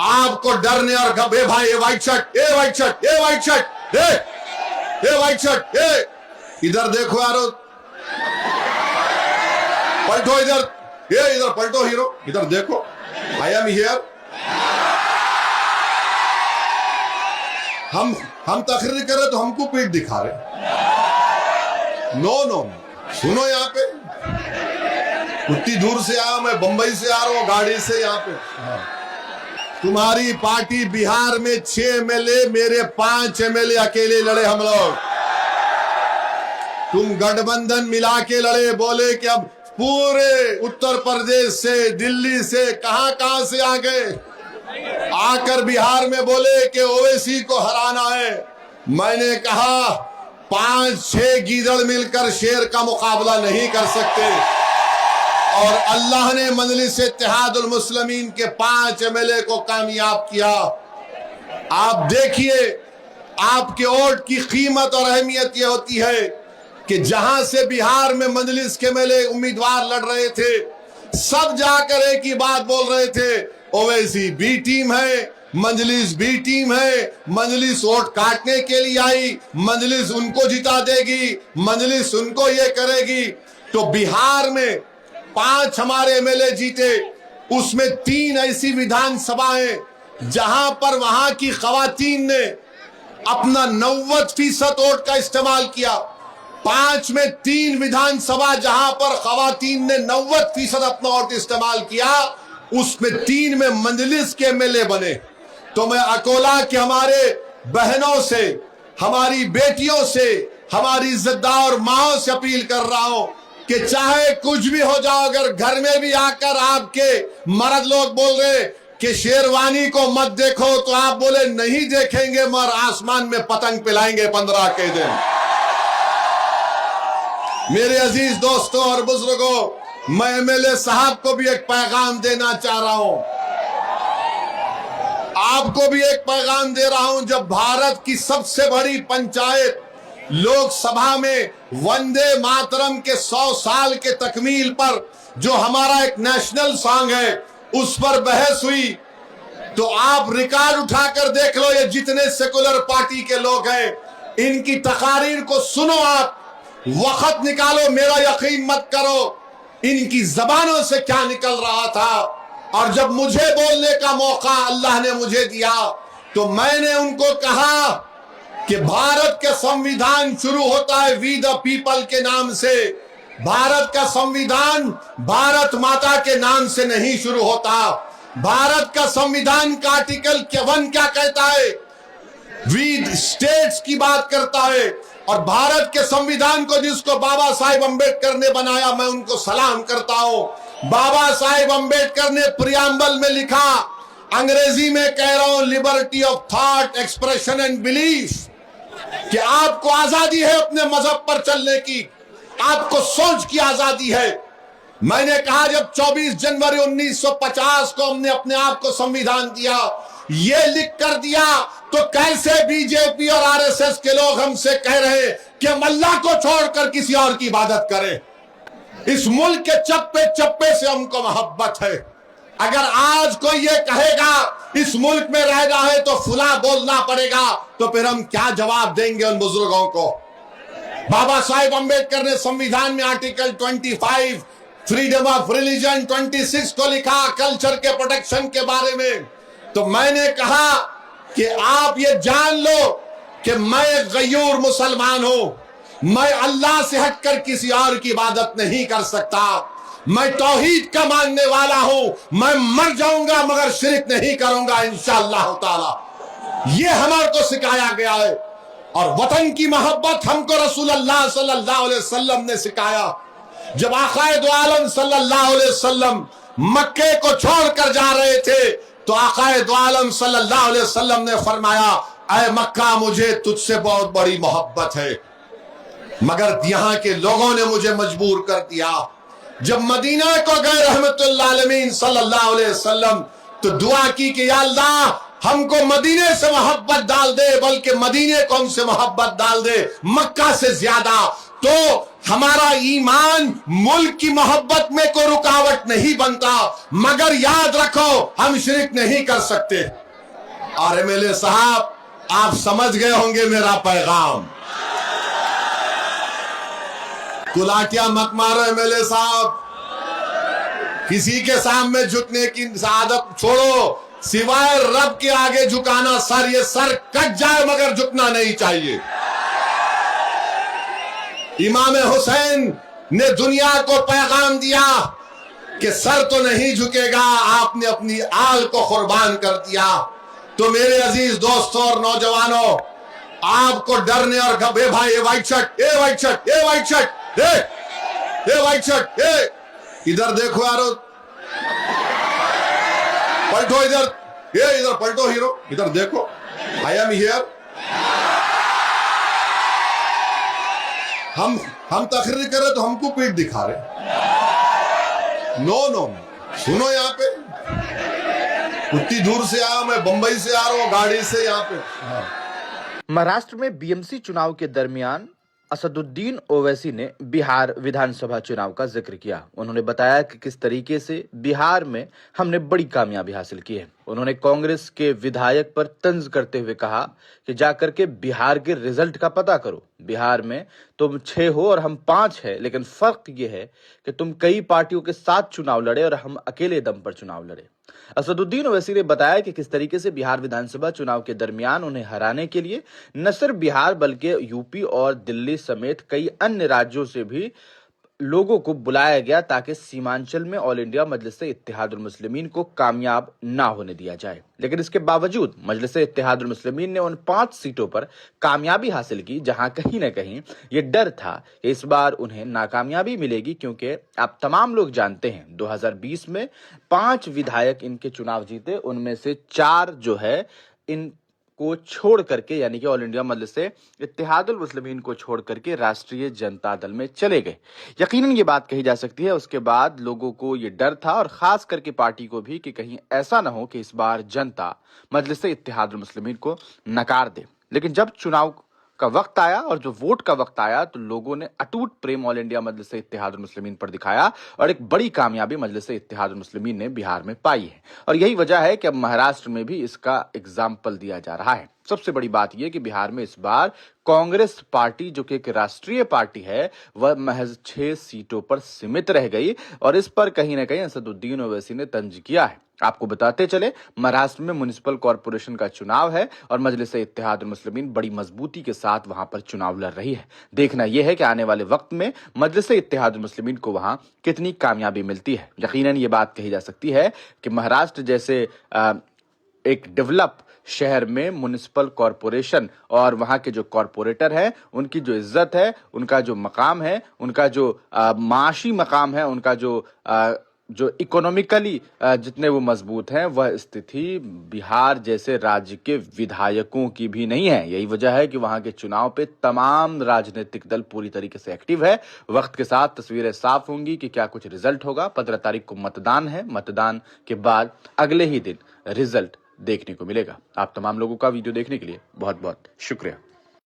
आपको डरने और घबे भाई, ये व्हाइट शर्ट, ये व्हाइट शर्ट, ये व्हाइट शर्ट, ये व्हाइट शर्ट, ये इधर देखो यारो, पलटो इधर, ये इधर पलटो हीरो, इधर देखो, आई एम हियर। हम तकरीर कर रहे तो हमको पीठ दिखा रहे। नो नो, सुनो, यहाँ पे उतनी दूर से आया, मैं बंबई से आ रहा हूं गाड़ी से यहाँ पे। तुम्हारी पार्टी बिहार में 6 एमएलए, मेरे 5 एमएलए अकेले लड़े हम लोग। तुम गठबंधन मिला के लड़े, बोले कि अब पूरे उत्तर प्रदेश से, दिल्ली से, कहां कहां से आ गए, आकर बिहार में बोले कि ओवैसी को हराना है। मैंने कहा 5-6 गीदड़ मिलकर शेर का मुकाबला नहीं कर सकते, और अल्लाह ने मजलिस इत्तेहादुल मुस्लिमीन के 5 एमएलए को कामयाब किया। आप देखिए, आपके वोट की कीमत और अहमियत यह होती है कि जहां से बिहार में मजलिस के एमएलए उम्मीदवार लड़ रहे थे, सब जाकर एक ही बात बोल रहे थे, ओवैसी बी टीम है, मजलिस बी टीम है, मजलिस वोट काटने के लिए आई, मजलिस उनको जिता देगी, मजलिस उनको ये करेगी। तो बिहार में 5 हमारे एमएलए जीते, उसमें 3 ऐसी विधानसभाएं जहां पर वहां की खवातीन ने अपना 90% वोट का इस्तेमाल किया। 5 में 3 विधानसभा जहां पर खवातीन ने 90% अपना वोट इस्तेमाल किया, उसमें 3 में मजलिस के एमएलए बने। तो मैं अकोला के हमारे बहनों से, हमारी बेटियों से, हमारी इज्जतदार माओं से अपील कर रहा हूं कि चाहे कुछ भी हो जाओ, अगर घर में भी आकर आपके मर्द लोग बोल रहे कि शेरवानी को मत देखो, तो आप बोले नहीं देखेंगे, मगर आसमान में पतंग पिलाएंगे 15 के दिन। मेरे अजीज दोस्तों और बुजुर्गों, मैं एमएलए साहब को भी एक पैगाम देना चाह रहा हूं, आपको भी एक पैगाम दे रहा हूं। जब भारत की सबसे बड़ी पंचायत लोकसभा में वंदे मातरम के 100 साल के तकमील पर जो हमारा एक नेशनल सॉन्ग है, उस पर बहस हुई, तो आप रिकॉर्ड उठाकर देख लो, ये जितने सेकुलर पार्टी के लोग हैं, इनकी तकारीर को सुनो, आप वक्त निकालो, मेरा यकीन मत करो इनकी जबानों से क्या निकल रहा था। और जब मुझे बोलने का मौका अल्लाह ने मुझे दिया, तो मैंने उनको कहा कि भारत का संविधान शुरू होता है वी द पीपल के नाम से। भारत का संविधान भारत माता के नाम से नहीं शुरू होता। भारत का संविधान का आर्टिकल 1 क्या कहता है? वी स्टेट्स की बात करता है। और भारत के संविधान को जिसको बाबा साहेब अंबेडकर ने बनाया, मैं उनको सलाम करता हूं। बाबा साहेब अंबेडकर ने प्रियम्बल में लिखा, अंग्रेजी में कह रहा हूं, liberty of thought, expression and belief, कि आपको आजादी है अपने मजहब पर चलने की, आपको सोच की आजादी है। मैंने कहा जब 24 जनवरी 1950 को हमने अपने आप को संविधान दिया, ये लिख कर दिया, तो कैसे बीजेपी और आरएसएस के लोग हमसे कह रहे कि हम अल्लाह को छोड़कर किसी और की इबादत करें? इस मुल्क के चप्पे चप्पे से हमको मोहब्बत है। अगर आज कोई ये कहेगा इस मुल्क में रहना है तो फुला बोलना पड़ेगा, तो फिर हम क्या जवाब देंगे उन बुजुर्गों को? बाबा साहेब अंबेडकर ने संविधान में आर्टिकल 25 फ्रीडम ऑफ रिलीजन, 26 को लिखा कल्चर के प्रोटेक्शन के बारे में। तो मैंने कहा कि आप ये जान लो कि मैं एक गयूर मुसलमान हूं, मैं अल्लाह से हटकर किसी और की इबादत नहीं कर सकता, मैं तौहीद का मानने वाला हूं, मैं मर जाऊंगा मगर शिरक नहीं करूंगा इंशाअल्लाह ताला। ये हमारे को सिखाया गया है। और वतन की मोहब्बत हमको रसूलुल्लाह सल्लल्लाहु अलैहि वसल्लम ने सिखाया। जब आकाए दो आलम सल्लल्लाहु अलैहि वसल्लम मक्के को छोड़कर जा रहे थे, तो आकाए दो आलम सल्लल्लाहु अलैहि वसल्लम ने फरमाया, ऐ मक्का, मुझे तुझसे बहुत बड़ी मोहब्बत है, मगर यहाँ के लोगों ने मुझे मजबूर कर दिया। जब मदीना को गए रहमतुल्लिल आलमीन सल्लल्लाहु अलैहि वसल्लम, तो दुआ की कि या अल्लाह हमको मदीने से मोहब्बत डाल दे, बल्कि मदीने को हमसे मोहब्बत डाल दे मक्का से ज्यादा। तो हमारा ईमान मुल्क की मोहब्बत में कोई रुकावट नहीं बनता, मगर याद रखो हम शिरक नहीं कर सकते। और एमएलए साहब, आप समझ गए होंगे मेरा पैगाम। कुलाटिया मत मारो एमएलए साहब, किसी के सामने झुकने की आदत छोड़ो, सिवाय रब के आगे झुकाना सर, ये सर कट जाए मगर झुकना नहीं चाहिए। इमाम हुसैन ने दुनिया को पैगाम दिया कि सर तो नहीं झुकेगा, आपने अपनी आल को कुर्बान कर दिया। तो मेरे अजीज दोस्तों और नौजवानों, आपको डरने और घबे भाई, ये व्हाइट शर्ट, ये व्हाइट शर्ट, ये व्हाइट शर्ट, ये व्हाइट शर्ट, ये इधर देखो यारो, पलटो इधर, ये इधर पलटो हीरो, इधर देखो, आई एम हियर। हम तकरीर कर रहे तो हमको पीठ दिखा रहे। नो नो, सुनो, यहाँ पे उतनी दूर से आया, मैं बंबई से आ रहा हूँ गाड़ी से यहाँ पे। महाराष्ट्र में बीएमसी चुनाव के दरमियान असदुद्दीन ओवैसी ने बिहार विधानसभा चुनाव का जिक्र किया। उन्होंने बताया कि किस तरीके से बिहार में हमने बड़ी कामयाबी हासिल की है। उन्होंने कांग्रेस के विधायक पर तंज करते हुए कहा कि जाकर के बिहार के रिजल्ट का पता करो। बिहार में तुम 6 हो और हम 5 है, लेकिन फर्क यह है कि तुम कई पार्टियों के साथ चुनाव लड़े और हम अकेले दम पर चुनाव लड़े। असदुद्दीन ओवैसी ने बताया कि किस तरीके से बिहार विधानसभा चुनाव के दरमियान उन्हें हराने के लिए न सिर्फ बिहार बल्कि यूपी और दिल्ली समेत कई अन्य राज्यों से भी लोगों को बुलाया गया ताकि सीमांचल में ऑल इंडिया मजलिस-ए इत्तेहादुल मुस्लिमीन को कामयाब ना होने दिया जाए। लेकिन इसके बावजूद मजलिस-ए इत्तेहादुल मुस्लिमीन ने उन 5 सीटों पर कामयाबी हासिल की जहां कहीं ना कहीं ये डर था कि इस बार उन्हें नाकामयाबी मिलेगी, क्योंकि आप तमाम लोग जानते हैं 2020 में 5 विधायक इनके चुनाव जीते, उनमें से 4 जो है इन को छोड़ करके, यानी कि ऑल इंडिया मजलिस-ए इत्तेहादुल मुस्लिमीन को छोड़ करके राष्ट्रीय जनता दल में चले गए। यकीनन ये बात कही जा सकती है उसके बाद लोगों को ये डर था और खास करके पार्टी को भी कि कहीं ऐसा ना हो कि इस बार जनता मजलिस-ए इत्तेहादुल मुस्लिमीन को नकार दे। लेकिन जब चुनाव का वक्त आया और जो वोट का वक्त आया तो लोगों ने अटूट प्रेम ऑल इंडिया मजलिस-ए इत्तेहादुल मुस्लिमीन पर दिखाया और एक बड़ी कामयाबी मजलिस-ए इत्तेहादुल मुस्लिमीन ने बिहार में पाई है। और यही वजह है कि अब महाराष्ट्र में भी इसका एग्जाम्पल दिया जा रहा है। सबसे बड़ी बात यह कि बिहार में इस बार कांग्रेस पार्टी, जो कि एक राष्ट्रीय पार्टी है, वह महज 6 सीटों पर सीमित रह गई और इस पर कहीं ना कहीं असदुद्दीन ओवैसी ने तंज किया है। आपको बताते चले, महाराष्ट्र में म्युनिसिपल कॉर्पोरेशन का चुनाव है और मजलिस-ए इत्तेहादुल मुस्लिमीन बड़ी मजबूती के साथ वहां पर चुनाव लड़ रही है। देखना यह है कि आने वाले वक्त में मजलिस-ए इत्तेहादुल मुस्लिमीन को वहां कितनी कामयाबी मिलती है। यकीनन ये बात कही जा सकती है कि महाराष्ट्र जैसे एक डेवलप शहर में म्युनिसिपल कॉर्पोरेशन और वहां के जो कॉर्पोरेटर हैं, उनकी जो इज्जत है, उनका जो मकाम है, उनका जो माशी मकाम है, उनका जो इकोनॉमिकली जितने वो मजबूत हैं, वह स्थिति बिहार जैसे राज्य के विधायकों की भी नहीं है। यही वजह है कि वहां के चुनाव पे तमाम राजनीतिक दल पूरी तरीके से एक्टिव है। वक्त के साथ तस्वीरें साफ होंगी कि क्या कुछ रिजल्ट होगा। 15 तारीख को मतदान है। मतदान के बाद अगले ही दिन रिजल्ट देखने को मिलेगा। आप तमाम लोगों का वीडियो देखने के लिए बहुत बहुत शुक्रिया।